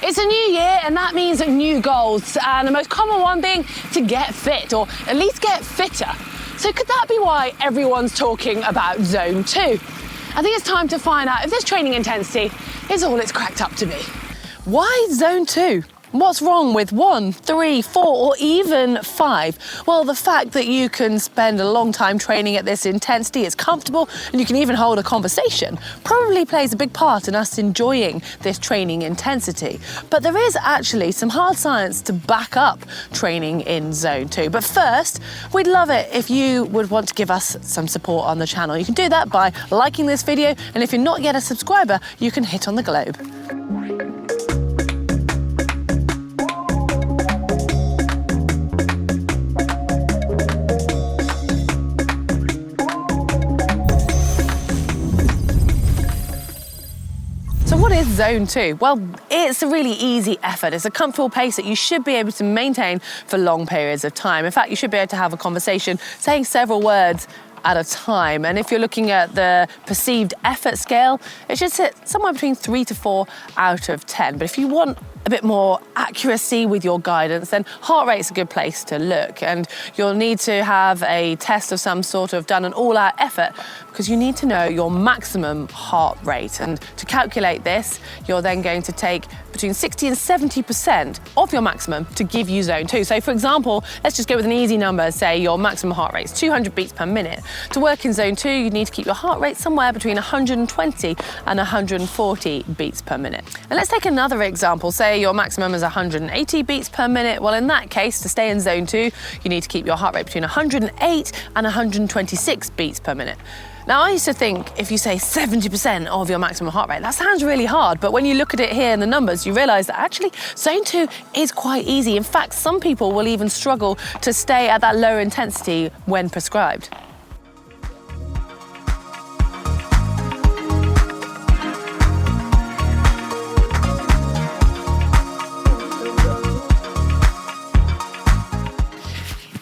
It's a new year and that means new goals, and the most common one being to get fit, or at least get fitter. So could that be why everyone's talking about Zone 2? I think it's time to find out if this training intensity is all it's cracked up to be. Why Zone 2? What's wrong with 1, 3, 4, or even 5? Well, the fact that you can spend a long time training at this intensity, it's comfortable, and you can even hold a conversation, probably plays a big part in us enjoying this training intensity. But there is actually some hard science to back up training in Zone 2. But first, we'd love it if you would want to give us some support on the channel. You can do that by liking this video, and if you're not yet a subscriber, you can hit on the globe. What is Zone 2? Well, it's a really easy effort. It's a comfortable pace that you should be able to maintain for long periods of time. In fact, you should be able to have a conversation saying several words at a time. And if you're looking at the perceived effort scale, it should sit somewhere between 3 to 4 out of 10. But if you want a bit more accuracy with your guidance, then heart rate's a good place to look. And you'll need to have a test of some sort of done an all-out effort, because you need to know your maximum heart rate. And to calculate this, you're then going to take between 60 and 70% of your maximum to give you Zone 2. So for example, let's just go with an easy number, say your maximum heart rate is 200 beats per minute. To work in Zone 2, you need to keep your heart rate somewhere between 120 and 140 beats per minute. And let's take another example, say your maximum is 180 beats per minute. Well, in that case, to stay in Zone 2, you need to keep your heart rate between 108 and 126 beats per minute. Now, I used to think if you say 70% of your maximum heart rate, that sounds really hard. But when you look at it here in the numbers, you realize that actually Zone 2 is quite easy. In fact, some people will even struggle to stay at that lower intensity when prescribed.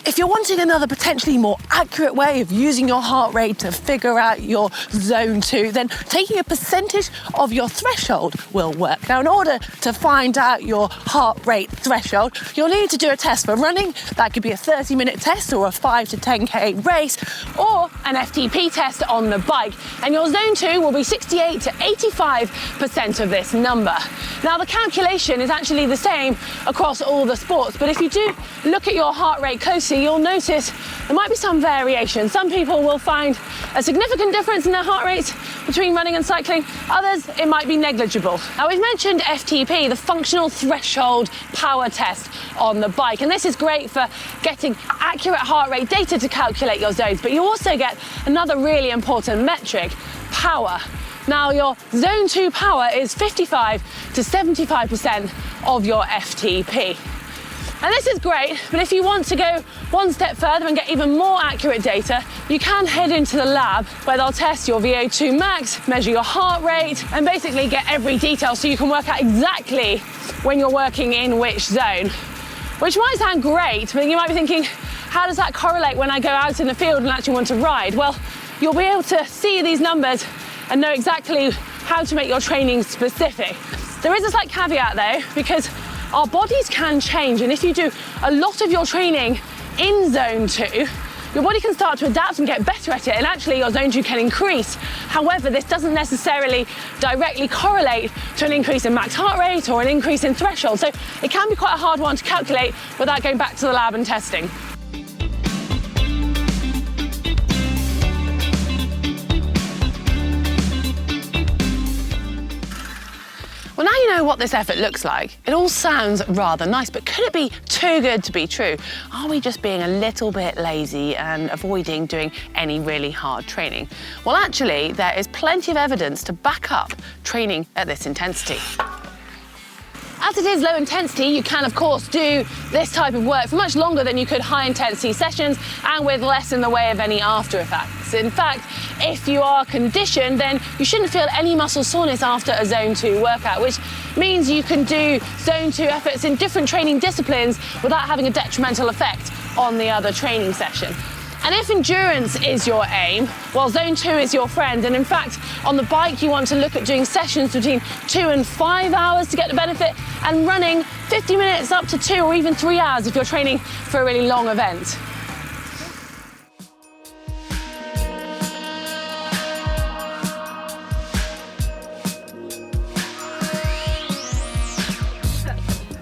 If you're wanting another potentially more accurate way of using your heart rate to figure out your Zone 2, then taking a percentage of your threshold will work. Now, in order to find out your heart rate threshold, you'll need to do a test for running. That could be a 30-minute test or a 5 to 10K race, or an FTP test on the bike. And your Zone 2 will be 68 to 85% of this number. Now, the calculation is actually the same across all the sports, but if you do look at your heart rate closely, you'll notice there might be some variation. Some people will find a significant difference in their heart rates between running and cycling. Others, it might be negligible. Now, we've mentioned FTP, the functional threshold power test on the bike. And this is great for getting accurate heart rate data to calculate your zones. But you also get another really important metric, power. Now, your Zone 2 power is 55 to 75% of your FTP. And this is great, but if you want to go one step further and get even more accurate data, you can head into the lab where they'll test your VO2 max, measure your heart rate, and basically get every detail so you can work out exactly when you're working in which zone. Which might sound great, but you might be thinking, how does that correlate when I go out in the field and actually want to ride? Well, you'll be able to see these numbers and know exactly how to make your training specific. There is a slight caveat though, because our bodies can change, and if you do a lot of your training in Zone 2, your body can start to adapt and get better at it, and actually your Zone 2 can increase. However, this doesn't necessarily directly correlate to an increase in max heart rate or an increase in threshold, so it can be quite a hard one to calculate without going back to the lab and testing. Well, now you know what this effort looks like. It all sounds rather nice, but could it be too good to be true? Are we just being a little bit lazy and avoiding doing any really hard training? Well, actually, there is plenty of evidence to back up training at this intensity. As it is low intensity, you can of course do this type of work for much longer than you could high intensity sessions and with less in the way of any after effects. In fact, if you are conditioned, then you shouldn't feel any muscle soreness after a Zone 2 workout, which means you can do Zone 2 efforts in different training disciplines without having a detrimental effect on the other training session. And if endurance is your aim, well, zone 2 is your friend. And in fact, on the bike, you want to look at doing sessions between 2 and 5 hours to get the benefit, and running 50 minutes up to 2 or even 3 hours if you're training for a really long event.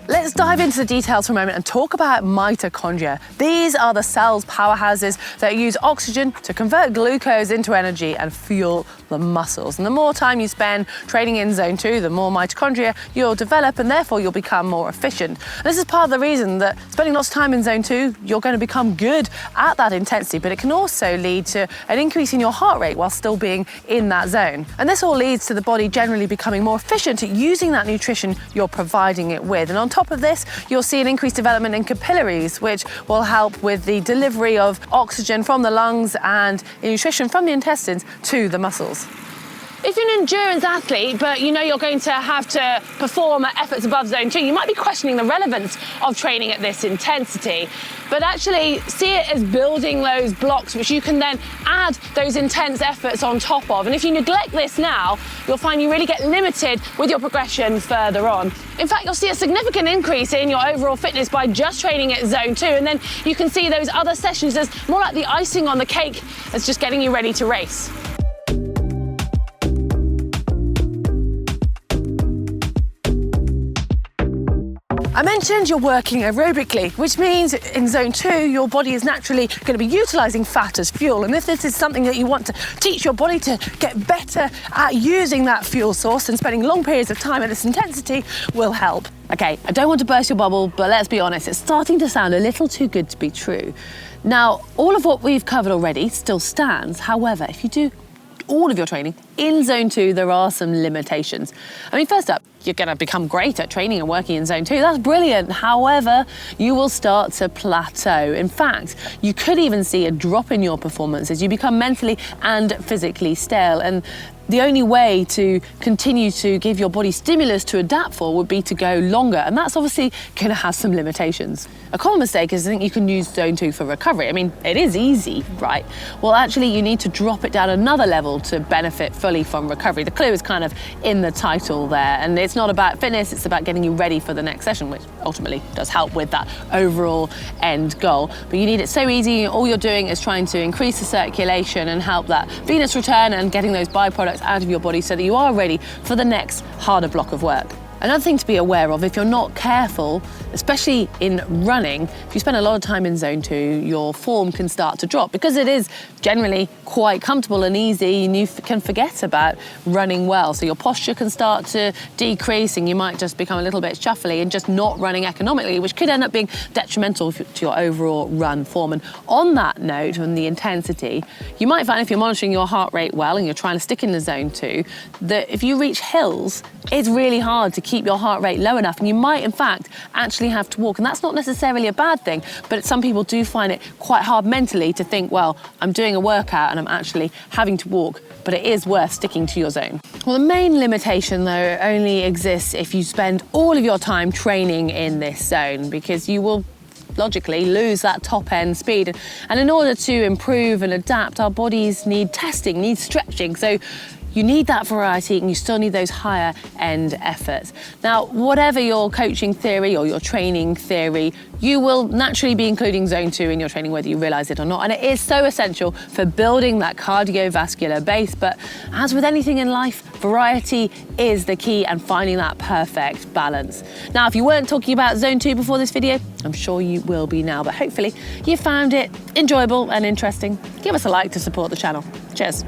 Let's dive into the details for a moment and talk about mitochondria. These are the cell's powerhouses that use oxygen to convert glucose into energy and fuel the muscles. And the more time you spend training in zone 2, the more mitochondria you'll develop, and therefore you'll become more efficient. And this is part of the reason that spending lots of time in zone 2, you're going to become good at that intensity, but it can also lead to an increase in your heart rate while still being in that zone. And this all leads to the body generally becoming more efficient at using that nutrition you're providing it with. And on top of this, you'll see an increased development in capillaries, which will help with the delivery of oxygen from the lungs and nutrition from the intestines to the muscles. If you're an endurance athlete, but you know you're going to have to perform at efforts above zone 2, you might be questioning the relevance of training at this intensity. But actually see it as building those blocks which you can then add those intense efforts on top of. And if you neglect this now, you'll find you really get limited with your progression further on. In fact, you'll see a significant increase in your overall fitness by just training at zone 2, and then you can see those other sessions as more like the icing on the cake as just getting you ready to race. I mentioned you're working aerobically, which means in zone 2, your body is naturally going to be utilising fat as fuel. And if this is something that you want to teach your body to get better at using that fuel source, and spending long periods of time at this intensity will help. Okay, I don't want to burst your bubble, but let's be honest, it's starting to sound a little too good to be true. Now, all of what we've covered already still stands. However, if you do all of your training in zone 2, there are some limitations. I mean, first up, you're going to become great at training and working in zone 2. That's brilliant. However, you will start to plateau. In fact, you could even see a drop in your performance as you become mentally and physically stale. And the only way to continue to give your body stimulus to adapt for would be to go longer. And that's obviously going to have some limitations. A common mistake is to think you can use zone 2 for recovery. I mean, it is easy, right? Well, actually, you need to drop it down another level to benefit fully from recovery. The clue is kind of in the title there. And it's not about fitness, it's about getting you ready for the next session, which ultimately does help with that overall end goal. But you need it so easy. All you're doing is trying to increase the circulation and help that venous return and getting those byproducts out of your body so that you are ready for the next harder block of work. Another thing to be aware of, if you're not careful, especially in running, if you spend a lot of time in zone 2, your form can start to drop. Because it is generally quite comfortable and easy, and you can forget about running well. So your posture can start to decrease, and you might just become a little bit shuffly and just not running economically, which could end up being detrimental to your overall run form. And on that note, on the intensity, you might find if you're monitoring your heart rate well and you're trying to stick in the zone 2, that if you reach hills, it's really hard to keep your heart rate low enough, and you might in fact actually have to walk. And that's not necessarily a bad thing, but some people do find it quite hard mentally to think, well, I'm doing a workout and I'm actually having to walk, but it is worth sticking to your zone. Well, the main limitation though only exists if you spend all of your time training in this zone, because you will logically lose that top end speed. And in order to improve and adapt, our bodies need testing, need stretching. So you need that variety, and you still need those higher end efforts. Now, whatever your coaching theory or your training theory, you will naturally be including zone 2 in your training, whether you realize it or not. And it is so essential for building that cardiovascular base. But as with anything in life, variety is the key, and finding that perfect balance. Now, if you weren't talking about zone 2 before this video, I'm sure you will be now, but hopefully you found it enjoyable and interesting. Give us a like to support the channel. Cheers.